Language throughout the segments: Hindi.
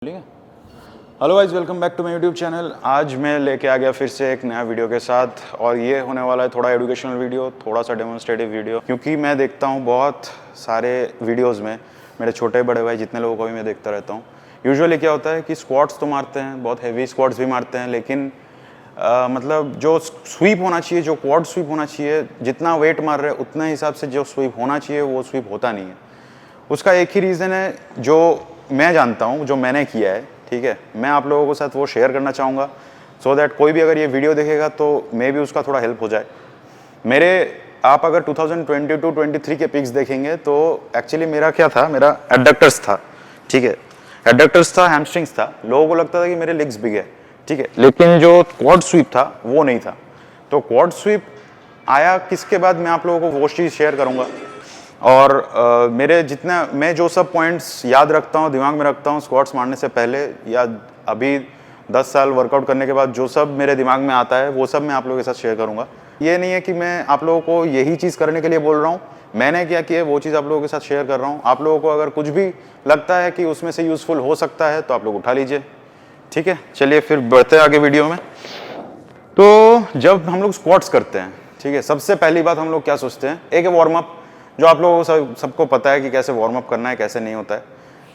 Hello guys, welcome back to my YouTube channel. आज मैं लेके आ गया फिर से एक नया वीडियो के साथ, और ये होने वाला है थोड़ा एजुकेशनल वीडियो, थोड़ा सा डेमोन्स्ट्रेटिव वीडियो। क्योंकि मैं देखता हूँ बहुत सारे वीडियोस में, मेरे छोटे बड़े भाई जितने लोगों को भी मैं देखता रहता हूँ, यूजुअली क्या होता है कि स्क्वाट्स तो मारते हैं, बहुत हैवी स्क्वाट्स भी मारते हैं, लेकिन मतलब जो स्वीप होना चाहिए, जो क्वाड स्वीप होना चाहिए, जितना वेट मार रहे हैं उतना हिसाब से जो स्वीप होना चाहिए वो स्वीप होता नहीं है। उसका एक ही रीज़न है जो मैं जानता हूँ, जो मैंने किया है, ठीक है। मैं आप लोगों के साथ वो शेयर करना चाहूँगा, सो दैट कोई भी अगर ये वीडियो देखेगा तो मे भी उसका थोड़ा हेल्प हो जाए। आप अगर 2022-23 के पिक्स देखेंगे तो एक्चुअली मेरा क्या था, मेरा एडक्टर्स था, ठीक है। एडक्टर्स था, हैमस्ट्रिंग्स था। लोगों को लगता था कि मेरे लेग्स बिग है, ठीक है, लेकिन जो क्वाड स्वीप था वो नहीं था। तो क्वाड स्वीप आया किसके बाद, मैं आप लोगों को वो चीज़ शेयर करूँगा। और मेरे जितना मैं जो सब पॉइंट्स याद रखता हूँ, दिमाग में रखता हूँ स्क्वाट्स मारने से पहले या अभी 10 साल वर्कआउट करने के बाद, जो सब मेरे दिमाग में आता है वो सब मैं आप लोगों के साथ शेयर करूँगा। ये नहीं है कि मैं आप लोगों को यही चीज़ करने के लिए बोल रहा हूँ, मैंने क्या किया वो चीज़ आप लोगों के साथ शेयर कर रहा हूँ। आप लोगों को अगर कुछ भी लगता है कि उसमें से यूज़फुल हो सकता है तो आप लोग उठा लीजिए, ठीक है। चलिए फिर बढ़ते हैं आगे वीडियो में। तो जब हम लोग स्क्वाट्स करते हैं, ठीक है, सबसे पहली बात हम लोग क्या सोचते हैं, एक है वार्म अप, जो आप लोगों को सबको पता है कि कैसे वार्म अप करना है, कैसे नहीं होता है।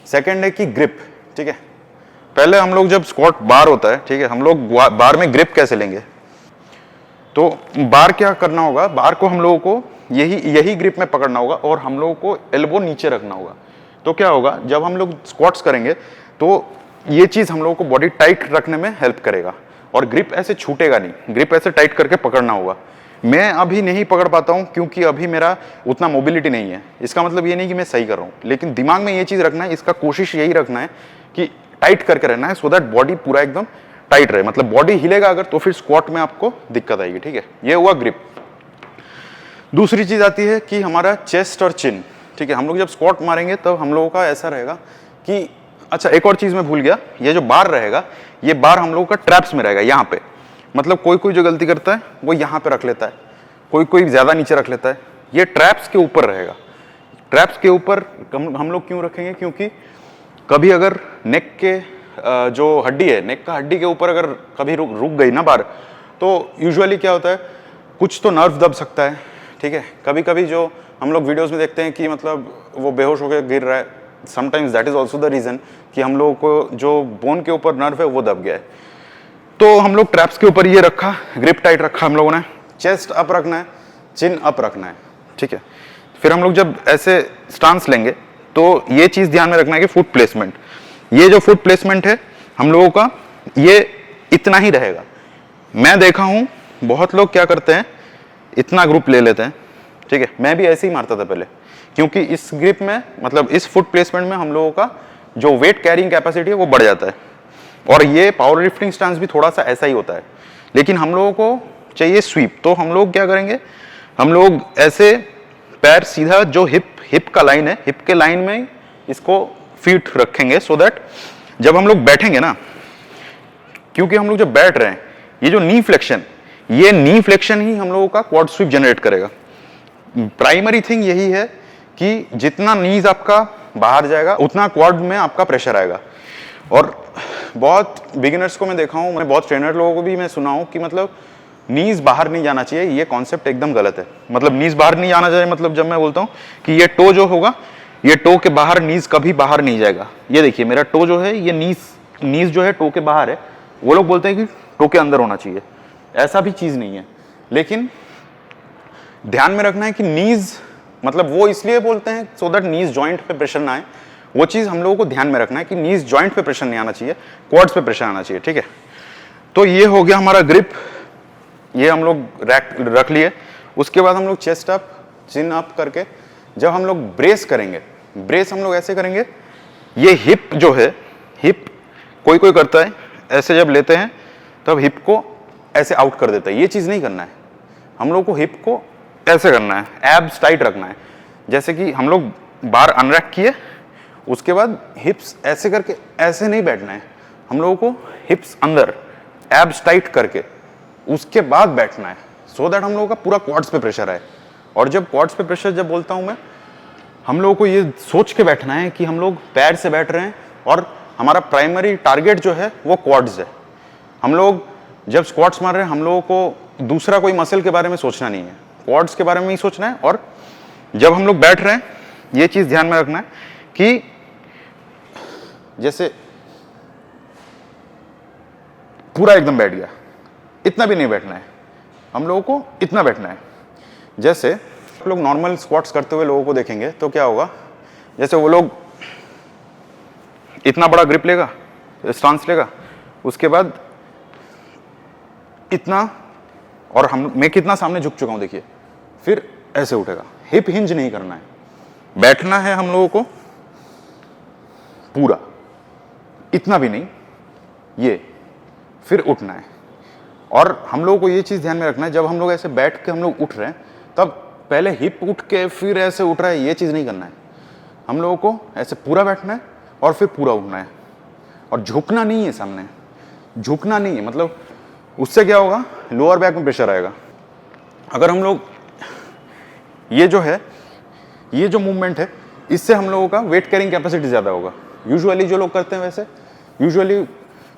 सेकंड है कि ग्रिप, ठीक है। पहले हम लोग जब स्क्वाट बार होता है, ठीक है, हम लोग बार में ग्रिप कैसे लेंगे। तो बार क्या करना होगा, बार को हम लोगों को यही ग्रिप में पकड़ना होगा और हम लोगों को एल्बो नीचे रखना होगा। तो क्या होगा, जब हम लोग स्क्वाट्स करेंगे तो ये चीज़ हम लोगों को बॉडी टाइट रखने में हेल्प करेगा, और ग्रिप ऐसे छूटेगा नहीं, ग्रिप ऐसे टाइट करके पकड़ना होगा। मैं अभी नहीं पकड़ पाता हूं क्योंकि अभी मेरा उतना मोबिलिटी नहीं है। इसका मतलब ये नहीं कि मैं सही कर रहा हूं, लेकिन दिमाग में ये चीज़ रखना है, इसका कोशिश यही रखना है कि टाइट करके रहना है, सो दैट बॉडी पूरा एकदम टाइट रहे। मतलब बॉडी हिलेगा अगर तो फिर स्क्वाट में आपको दिक्कत आएगी, ठीक है। ये हुआ ग्रिप। दूसरी चीज़ आती है कि हमारा चेस्ट और चिन, ठीक है। हम लोग जब स्क्वाट मारेंगे तब हम लोगों का ऐसा रहेगा कि, अच्छा एक और चीज़ मैं भूल गया, ये जो बार रहेगा, ये बार हम लोगों का ट्रैप्स में रहेगा, यहाँ पे। मतलब कोई जो गलती करता है वो यहाँ पे रख लेता है, कोई ज़्यादा नीचे रख लेता है। ये ट्रैप्स के ऊपर रहेगा। ट्रैप्स के ऊपर हम लोग क्यों रखेंगे, क्योंकि कभी अगर नेक के जो हड्डी है, नेक का हड्डी के ऊपर अगर कभी रुक गई ना बार, तो यूजुअली क्या होता है, कुछ तो नर्व दब सकता है, ठीक है। कभी कभी जो हम लोग वीडियोज़ में देखते हैं कि मतलब वो बेहोश होकर गिर रहा है, sometimes that is also the reason कि हम लोगों को जो बोन के ऊपर नर्व है वो दब गया है। तो हम लोग ट्रैप्स के ऊपर ये रखा, ग्रिप टाइट रखा हम लोगों ने। चेस्ट अप रखना है, चिन अप रखना है, ठीक है। फिर हम लोग जब ऐसे स्टांस लेंगे तो ये चीज़ ध्यान में रखना है कि फुट प्लेसमेंट, ये जो फुट प्लेसमेंट है हम लोगों का, ये इतना ही रहेगा। मैं देखा हूँ बहुत लोग क्या करते हैं, इतना ग्रुप ले लेते हैं, ठीक है। मैं भी ऐसे ही मारता था पहले, क्योंकि इस ग्रिप में, मतलब इस फुट प्लेसमेंट में हम लोगों का जो वेट कैरिंग कैपेसिटी है वो बढ़ जाता है। और ये पावर लिफ्टिंग स्टांस भी थोड़ा सा ऐसा ही होता है, लेकिन हम लोगों को चाहिए स्वीप। तो हम लोग क्या करेंगे, हम लोग ऐसे पैर सीधा जो हिप का लाइन है, हिप के लाइन में इसको फीट रखेंगे, सो दैट जब हम लोग बैठेंगे ना, क्योंकि हम लोग जब बैठ रहे हैं, ये जो नी फ्लेक्शन, ये नी फ्लेक्शन ही हम लोगों का क्वाड स्वीप जनरेट करेगा। प्राइमरी थिंग यही है कि जितना नीज आपका बाहर जाएगा उतना क्वाड में आपका प्रेशर आएगा। और बहुत बिगिनर्स को मैं देखा हूँ, मैं बहुत ट्रेनर लोगों को भी मैं सुना हूँ कि मतलब नीज बाहर नहीं जाना चाहिए। ये कॉन्सेप्ट एकदम गलत है। मतलब नीज बाहर नहीं जाना चाहिए, मतलब जब मैं बोलता हूँ कि ये टो जो होगा, ये टो के बाहर नीज कभी बाहर नहीं जाएगा। ये देखिए मेरा टो जो है, ये नीज जो है टो के बाहर है। वो लोग बोलते हैं कि टो के अंदर होना चाहिए, ऐसा भी चीज़ नहीं है। लेकिन ध्यान में रखना है कि नीज, मतलब वो इसलिए बोलते हैं सो दैट नीज जॉइंट पे प्रेशर ना आए। वो चीज़ हम लोगों को ध्यान में रखना है कि नीज जॉइंट पे प्रेशर नहीं आना चाहिए, क्वाड्स पे प्रेशर आना चाहिए, ठीक है। तो ये हो गया हमारा ग्रिप, ये हम लोग रख लिए। उसके बाद हम लोग चेस्ट अप, चिन अप करके जब हम लोग ब्रेस करेंगे, ब्रेस हम लोग ऐसे करेंगे, ये हिप जो है, हिप कोई करता है ऐसे, जब लेते हैं तब हिप को ऐसे आउट कर देता है। ये चीज़ नहीं करना है, हम लोग को हिप को ऐसे करना है, एब्स टाइट रखना है। जैसे कि हम लोग बार अनरैक किए, उसके बाद हिप्स ऐसे करके ऐसे नहीं बैठना है, हम लोगों को हिप्स अंदर, एब्स टाइट करके उसके बाद बैठना है, सो दैट हम लोगों का पूरा क्वाड्स पे प्रेशर आए। और जब क्वाड्स पे प्रेशर जब बोलता हूं मैं, हम लोगों को ये सोच के बैठना है कि हम लोग पैर से बैठ रहे हैं और हमारा प्राइमरी टारगेट जो है वो क्वाड्स है। हम लोग जब स्क्वाट्स मार रहे हैं, हम लोगों को दूसरा कोई मसल के बारे में सोचना नहीं है, क्वाड्स के बारे में ही सोचना है। और जब हम लोग बैठ रहे हैं, ये चीज ध्यान में रखना है कि जैसे पूरा एकदम बैठ गया, इतना भी नहीं बैठना है, हम लोगों को इतना बैठना है। जैसे आप लोग नॉर्मल स्क्वाट्स करते हुए लोगों को देखेंगे तो क्या होगा, जैसे वो लोग इतना बड़ा ग्रिप लेगा, स्टांस लेगा, उसके बाद इतना, और मैं कितना सामने झुक चुका हूं देखिए, फिर ऐसे उठेगा। हिप हिंज नहीं करना है, बैठना है हम लोगों को पूरा, इतना भी नहीं, ये, फिर उठना है। और हम लोगों को ये चीज ध्यान में रखना है, जब हम लोग ऐसे बैठ के हम लोग उठ रहे हैं, तब पहले हिप उठ के फिर ऐसे उठ रहा है, ये चीज नहीं करना है। हम लोगों को ऐसे पूरा बैठना है और फिर पूरा उठना है, और झुकना नहीं है सामने, झुकना नहीं है। मतलब उससे क्या होगा, लोअर बैक में प्रेशर आएगा। अगर हम लोग ये जो है, ये जो मूवमेंट है, इससे हम लोगों का वेट कैरिंग कैपेसिटी ज्यादा होगा। यूजुअली जो लोग करते हैं वैसे, यूजुअली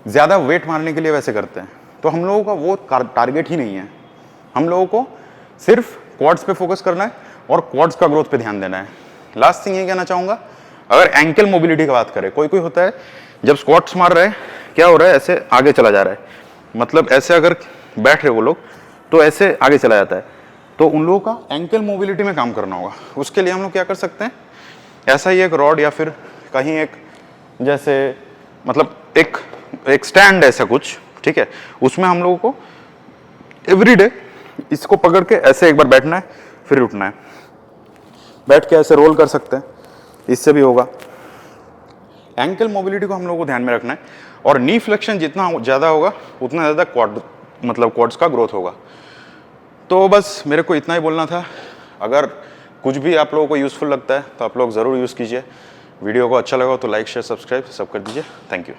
ज्यादा वेट मारने के लिए वैसे करते हैं, तो हम लोगों का वो टारगेट ही नहीं है। हम लोगों को सिर्फ क्वाड्स पे फोकस करना है और क्वाड्स का ग्रोथ पे ध्यान देना है। लास्ट थिंग ये कहना चाहूंगा, अगर एंकल मोबिलिटी की बात करें, कोई कोई होता है जब स्क्वाट्स मार रहा है, क्या हो रहा है, ऐसे आगे चला जा रहा है, मतलब ऐसे अगर बैठ रहे वो लोग तो ऐसे आगे चला जाता है, तो उन लोगों का एंकल मोबिलिटी में काम करना होगा। उसके लिए हम लोग क्या कर सकते हैं, ऐसा ही एक रॉड या फिर कहीं एक जैसे मतलब एक स्टैंड ऐसा कुछ, ठीक है, उसमें हम लोगों को एवरीडे इसको पकड़ के ऐसे एक बार बैठना है, फिर उठना है। बैठ के ऐसे रोल कर सकते हैं, इससे भी होगा। एंकल मोबिलिटी को हम लोगों को ध्यान में रखना है, और नी फ्लेक्शन जितना ज़्यादा होगा उतना ज़्यादा क्वाड्स का ग्रोथ होगा। तो बस मेरे को इतना ही बोलना था। अगर कुछ भी आप लोगों को यूज़फुल लगता है तो आप लोग ज़रूर यूज़ कीजिए। वीडियो को अच्छा लगा तो लाइक शेयर सब्सक्राइब सब कर दीजिए। Thank you.